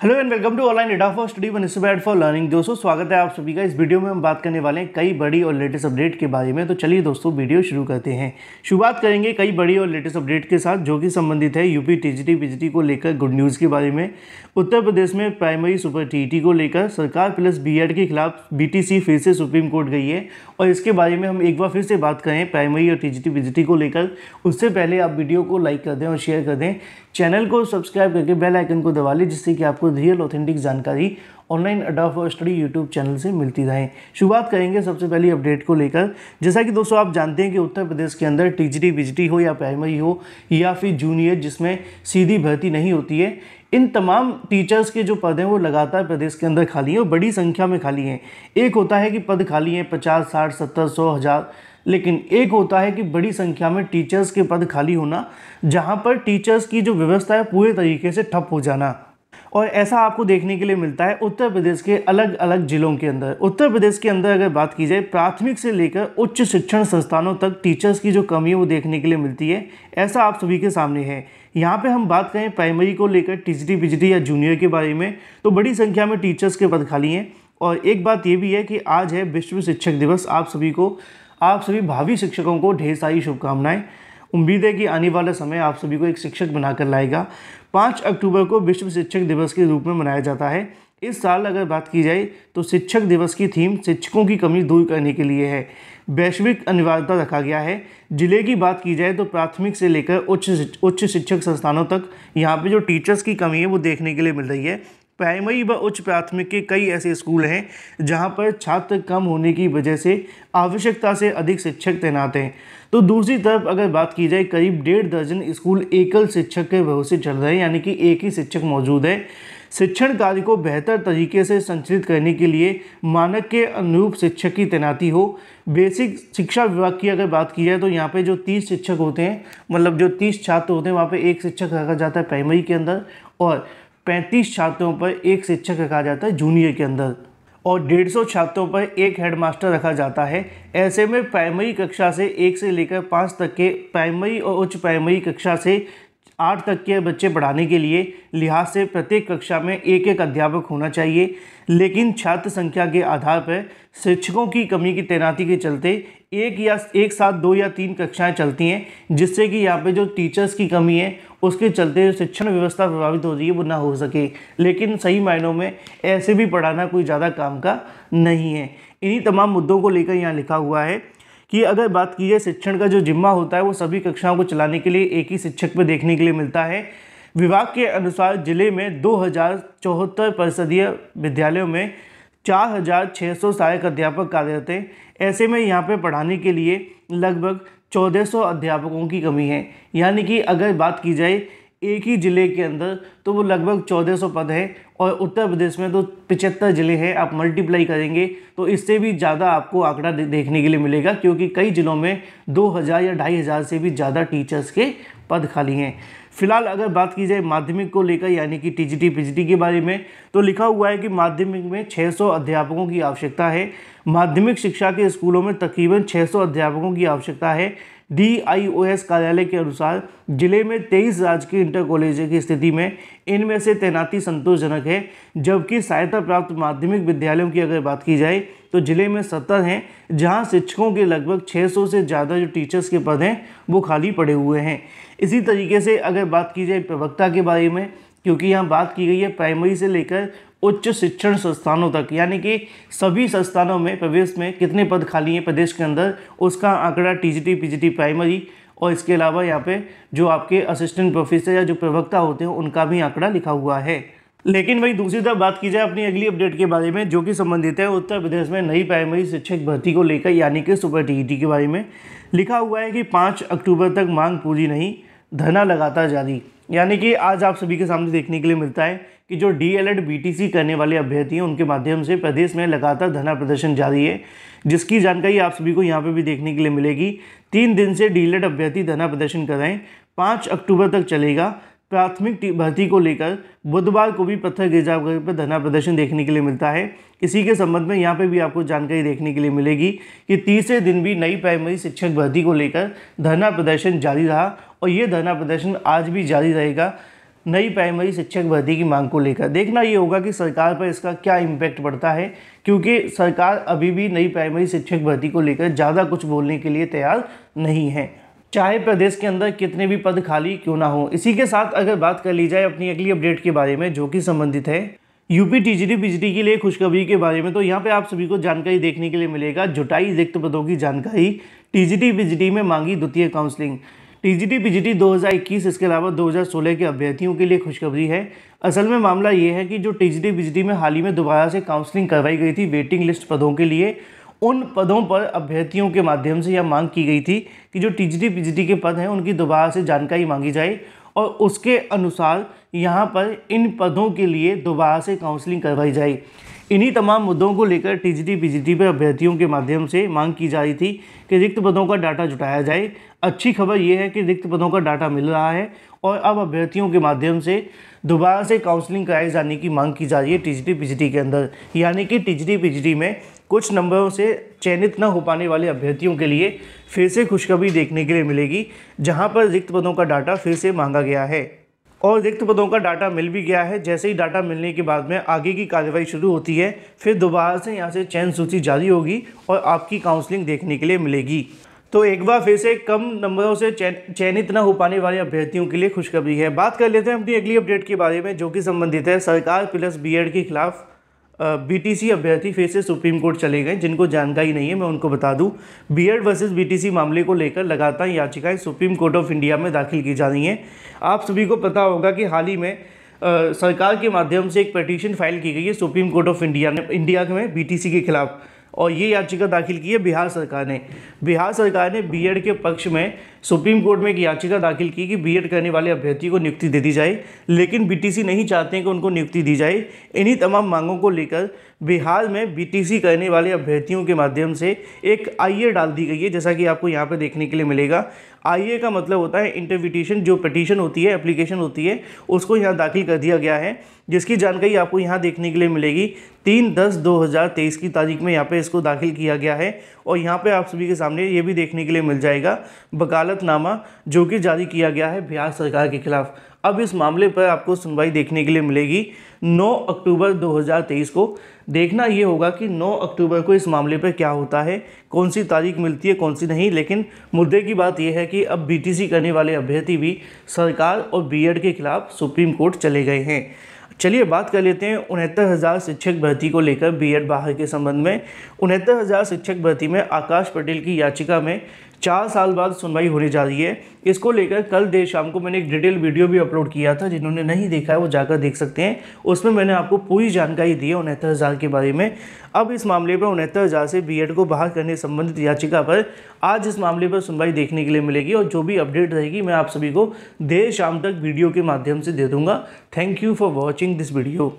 Hello and welcome to online data for study one inspired for learning. दोस्तों स्वागत है आप सभी का। इस वीडियो में हम बात करने वाले हैं कई बड़ी और लेटेस्ट अपडेट के बारे में। तो चलिए दोस्तों वीडियो शुरू करते हैं। शुरुआत करेंगे कई बड़ी और लेटेस्ट अपडेट के साथ जो कि संबंधित है यूपी टीजीटी पीजीटी को लेकर गुड न्यूज़ के बारे में। उत्तर प्रदेश में प्राइमरी सुपर टीईटी को लेकर सरकार प्लस बीएड के खिलाफ बीटीसी फिर से सुप्रीम कोर्ट गई है और इसके बारे में हम एक बार फिर से बात करें प्राइमरी और टीजीटी पीजीटी को लेकर। उससे पहले आप वीडियो को लाइक कर दें और शेयर कर दें, चैनल को सब्सक्राइब करके बेल आइकन को दबा लें जिससे कि आपको रियल ऑथेंटिक जानकारी ऑनलाइन अड्डा फॉर स्टडी यूट्यूब चैनल से मिलती रहे। शुरुआत करेंगे सबसे पहली अपडेट को लेकर। जैसा कि दोस्तों आप जानते हैं कि उत्तर प्रदेश के अंदर टीजीटी पीजीटी हो या प्राइमरी हो या फिर जूनियर जिसमें सीधी भर्ती नहीं होती है, इन तमाम टीचर्स के जो पद हैं वो लगातार प्रदेश के अंदर खाली हैं और बड़ी संख्या में खाली हैं। एक होता है कि पद खाली हैं 50, 60, 70, 100, 1000, लेकिन एक होता है कि बड़ी संख्या में टीचर्स के पद खाली होना, जहां पर टीचर्स की जो व्यवस्था है पूरे तरीके से ठप हो जाना। और ऐसा आपको देखने के लिए मिलता है उत्तर प्रदेश के अलग अलग जिलों के अंदर। उत्तर प्रदेश के अंदर अगर बात की जाए प्राथमिक से लेकर उच्च शिक्षण संस्थानों तक टीचर्स की जो कमी है वो देखने के लिए मिलती है। ऐसा आप सभी के सामने है। यहाँ पे हम बात करें प्राइमरी को लेकर टीजीटी पीजीटी या जूनियर के बारे में, तो बड़ी संख्या में टीचर्स के पद खाली हैं। और एक बात ये भी है कि आज है विश्व शिक्षक दिवस। आप सभी भावी शिक्षकों को ढेर सारी शुभकामनाएं। उम्मीद है कि आने वाला समय आप सभी को एक शिक्षक बनाकर लाएगा। 5 अक्टूबर को विश्व शिक्षक दिवस के रूप में मनाया जाता है। इस साल अगर बात की जाए तो शिक्षक दिवस की थीम शिक्षकों की कमी दूर करने के लिए है। वैश्विक अनिवार्यता रखा गया है। जिले की बात की जाए तो प्राथमिक से लेकर उच्च शिक्षक संस्थानों तक यहाँ पे जो टीचर्स की कमी है वो देखने के लिए मिल रही है। प्राइमरी व उच्च प्राथमिक के कई ऐसे स्कूल हैं जहां पर छात्र कम होने की वजह से आवश्यकता से अधिक शिक्षक तैनात हैं। तो दूसरी तरफ अगर बात की जाए करीब 1.5 दर्जन स्कूल एकल शिक्षक के भरोसे चल रहे हैं, यानी कि एक ही शिक्षक मौजूद है। शिक्षण कार्य को बेहतर तरीके से संचालित करने के लिए मानक के अनुरूप शिक्षक की तैनाती हो। बेसिक शिक्षा विभाग की अगर बात की जाए तो यहाँ पे जो 30 शिक्षक होते हैं, मतलब जो 30 छात्र होते हैं वहाँ पे एक शिक्षक रखा जाता है प्राइमरी के अंदर और 35 छात्रों पर एक शिक्षक रखा जाता है जूनियर के अंदर और 150 छात्रों पर एक हेडमास्टर रखा जाता है। ऐसे में प्राइमरी कक्षा से 1 से लेकर 5 तक के प्राइमरी और उच्च प्राइमरी कक्षा से 8 तक के बच्चे पढ़ाने के लिए लिहाज से प्रत्येक कक्षा में एक एक अध्यापक होना चाहिए। लेकिन छात्र संख्या के आधार पर शिक्षकों की कमी की तैनाती के चलते एक साथ 2 या 3 कक्षाएं चलती हैं, जिससे कि यहाँ पे जो टीचर्स की कमी है उसके चलते शिक्षण व्यवस्था प्रभावित हो रही है वो ना हो सके। लेकिन सही मायनों में ऐसे भी पढ़ाना कोई ज़्यादा काम का नहीं है। इन्हीं तमाम मुद्दों को लेकर यहाँ लिखा हुआ है कि अगर बात की जाए शिक्षण का जो जिम्मा होता है वो सभी कक्षाओं को चलाने के लिए एक ही शिक्षक पर देखने के लिए मिलता है। विभाग के अनुसार जिले में 2074 परिषदीय विद्यालयों में 4600 सहायक अध्यापक कार्यरत हैं। ऐसे में यहाँ पे पढ़ाने के लिए लगभग 1400 अध्यापकों की कमी है। यानी कि अगर बात की जाए एक ही ज़िले के अंदर तो वो लगभग 1400 पद है और उत्तर प्रदेश में तो 75 ज़िले हैं। आप मल्टीप्लाई करेंगे तो इससे भी ज़्यादा आपको आंकड़ा देखने के लिए मिलेगा, क्योंकि कई ज़िलों में 2000 या 2500 से भी ज़्यादा टीचर्स के पद खाली हैं। फिलहाल अगर बात की जाए माध्यमिक को लेकर यानी कि टीजीटी पीजीटी के बारे में, तो लिखा हुआ है कि माध्यमिक में 600 अध्यापकों की आवश्यकता है। माध्यमिक शिक्षा के स्कूलों में तकरीबन 600 अध्यापकों की आवश्यकता है। DIOS कार्यालय के अनुसार जिले में 23 राजकीय इंटर कॉलेज की स्थिति में इनमें से तैनाती संतोषजनक है, जबकि सहायता प्राप्त माध्यमिक विद्यालयों की अगर बात की जाए तो जिले में 70 हैं जहां शिक्षकों के लगभग 600 से ज़्यादा जो टीचर्स के पद हैं वो खाली पड़े हुए हैं। इसी तरीके से अगर बात की जाए प्रवक्ता के बारे में, क्योंकि यहाँ बात की गई है प्राइमरी से लेकर उच्च शिक्षण संस्थानों तक, यानी कि सभी संस्थानों में प्रवेश में कितने पद खाली हैं प्रदेश के अंदर, उसका आंकड़ा टीजीटी पीजीटी प्राइमरी और इसके अलावा यहाँ पे जो आपके असिस्टेंट प्रोफेसर या जो प्रवक्ता होते हैं उनका भी आंकड़ा लिखा हुआ है। लेकिन वहीं दूसरी तरफ बात की जाए अपनी अगली अपडेट के बारे में, जो कि संबंधित है उत्तर प्रदेश में नई प्राइमरी शिक्षक भर्ती को लेकर, यानी कि सुपर टीईटी के बारे में। लिखा हुआ है कि 5 अक्टूबर तक मांग पूरी नहीं, धरना लगातार जारी। यानी कि आज आप सभी के सामने देखने के लिए मिलता है कि जो DLED BTC करने वाले अभ्यर्थी हैं उनके माध्यम से प्रदेश में लगातार धरना प्रदर्शन जारी है, जिसकी जानकारी आप सभी को यहाँ पे भी देखने के लिए मिलेगी। 3 दिन से DLED अभ्यर्थी धरना प्रदर्शन कर रहे हैं। 5 अक्टूबर तक चलेगा। प्राथमिक भर्ती को लेकर बुधवार को भी पत्थर गिरजाघर पर धरना प्रदर्शन देखने के लिए मिलता है। इसी के संबंध में यहाँ पे भी आपको जानकारी देखने के लिए मिलेगी कि तीसरे दिन भी नई प्राइमरी शिक्षक भर्ती को लेकर धरना प्रदर्शन जारी रहा और ये धरना प्रदर्शन आज भी जारी रहेगा। नई प्राइमरी शिक्षक भर्ती की मांग को लेकर। देखना ये होगा कि सरकार पर इसका क्या इम्पैक्ट पड़ता है, क्योंकि सरकार अभी भी नई प्राइमरी शिक्षक भर्ती को लेकर ज़्यादा कुछ बोलने के लिए तैयार नहीं है, चाहे प्रदेश के अंदर कितने भी पद खाली क्यों ना हो। इसी के साथ अगर बात कर ली जाए अपनी अगली अपडेट के बारे में, जो कि संबंधित है यूपी टीजीटी पीजीटी के लिए खुशखबरी के बारे में, तो यहाँ पे आप सभी को जानकारी देखने के लिए मिलेगा। जुटाई रिक्त पदों की जानकारी, टीजीटी पीजीटी में मांगी द्वितीय काउंसलिंग। टीजीटी पीजीटी 2021 इसके अलावा 2016 के अभ्यर्थियों के लिए खुशखबरी है। असल में मामला ये है कि जो टीजीटी पीजीटी में हाल ही में दोबारा से काउंसलिंग करवाई गई थी वेटिंग लिस्ट पदों के लिए, उन पदों पर अभ्यर्थियों के माध्यम से यह मांग की गई थी कि जो टीजीटी पीजीटी के पद हैं उनकी दोबारा से जानकारी मांगी जाए और उसके अनुसार यहाँ पर इन पदों के लिए दोबारा से काउंसलिंग करवाई जाए। इन्हीं तमाम मुद्दों को लेकर टीजीटी पीजीटी पर अभ्यर्थियों के माध्यम से मांग की जा रही थी कि रिक्त पदों का डाटा जुटाया जाए। अच्छी खबर यह है कि रिक्त पदों का डाटा मिल रहा है और अब अभ्यर्थियों के माध्यम से दोबारा से काउंसलिंग कराए जाने की मांग की जा रही है टीजीटी पीजीटी के अंदर। यानी कि टीजीटी पीजीटी में कुछ नंबरों से चयनित न हो पाने वाले अभ्यर्थियों के लिए फिर से खुशखबरी देखने के लिए मिलेगी, जहां पर रिक्त पदों का डाटा फिर से मांगा गया है और रिक्त पदों का डाटा मिल भी गया है। जैसे ही डाटा मिलने के बाद में आगे की कार्रवाई शुरू होती है, फिर दोबारा से यहाँ से चयन सूची जारी होगी और आपकी काउंसलिंग देखने के लिए मिलेगी। तो एक बार फिर से कम नंबरों से चयनित न हो पाने वाले अभ्यर्थियों के लिए खुशखबरी है। बात कर लेते हैं अपनी अगली अपडेट के बारे में, जो कि संबंधित है सरकार प्लस बीएड के खिलाफ बीटीसी अभ्यर्थी फिर से सुप्रीम कोर्ट चले गए। जिनको जानकारी नहीं है मैं उनको बता दूं, बीएड वर्सेस बीटीसी मामले को लेकर लगातार याचिकाएं सुप्रीम कोर्ट ऑफ इंडिया में दाखिल की जा रही हैं। आप सभी को पता होगा कि हाल ही में सरकार के माध्यम से एक पिटीशन फाइल की गई है सुप्रीम कोर्ट ऑफ इंडिया में बीटीसी के खिलाफ, और ये याचिका दाखिल की है बिहार सरकार ने। बिहार सरकार ने बीएड के पक्ष में सुप्रीम कोर्ट में एक याचिका दाखिल की कि बीएड करने वाले अभ्यर्थी को नियुक्ति दे दी जाए, लेकिन बीटीसी नहीं चाहते हैं कि उनको नियुक्ति दी जाए। इन्हीं तमाम मांगों को लेकर बिहार में बीटीसी करने वाले अभ्यर्थियों के माध्यम से एक आईए डाल दी गई है, जैसा कि आपको यहाँ पर देखने के लिए मिलेगा। आईए का मतलब होता है इंटरपिटिशन, जो पिटीशन होती है, एप्लीकेशन होती है, उसको यहाँ दाखिल कर दिया गया है, जिसकी जानकारी आपको यहाँ देखने के लिए मिलेगी। 3/10/2023 की तारीख में यहाँ पे इसको दाखिल किया गया है और यहाँ पे आप सभी के सामने ये भी देखने के लिए मिल जाएगा वकालतनामा जो कि जारी किया गया है बिहार सरकार के खिलाफ। अब इस मामले पर आपको सुनवाई देखने के लिए मिलेगी 9 अक्टूबर 2023 को। देखना ये होगा कि 9 अक्टूबर को इस मामले पर क्या होता है, कौन सी तारीख मिलती है कौन सी नहीं। लेकिन मुद्दे की बात यह है कि अब बीटीसी करने वाले अभ्यर्थी भी सरकार और बीएड के खिलाफ सुप्रीम कोर्ट चले गए हैं। चलिए बात कर लेते हैं 69,000 शिक्षक भर्ती को लेकर बीएड बाहर के संबंध में। 69,000 शिक्षक भर्ती में आकाश पटेल की याचिका में 4 साल बाद सुनवाई होने जा रही है। इसको लेकर कल देर शाम को मैंने एक डिटेल वीडियो भी अपलोड किया था, जिन्होंने नहीं देखा है वो जाकर देख सकते हैं। उसमें मैंने आपको पूरी जानकारी दी है 69,000 के बारे में। अब इस मामले पर 69,000 से बीएड को बाहर करने संबंधित याचिका पर आज इस मामले पर सुनवाई देखने के लिए मिलेगी और जो भी अपडेट रहेगी मैं आप सभी को देर शाम तक वीडियो के माध्यम से दे दूंगा। Thank you for watching this video.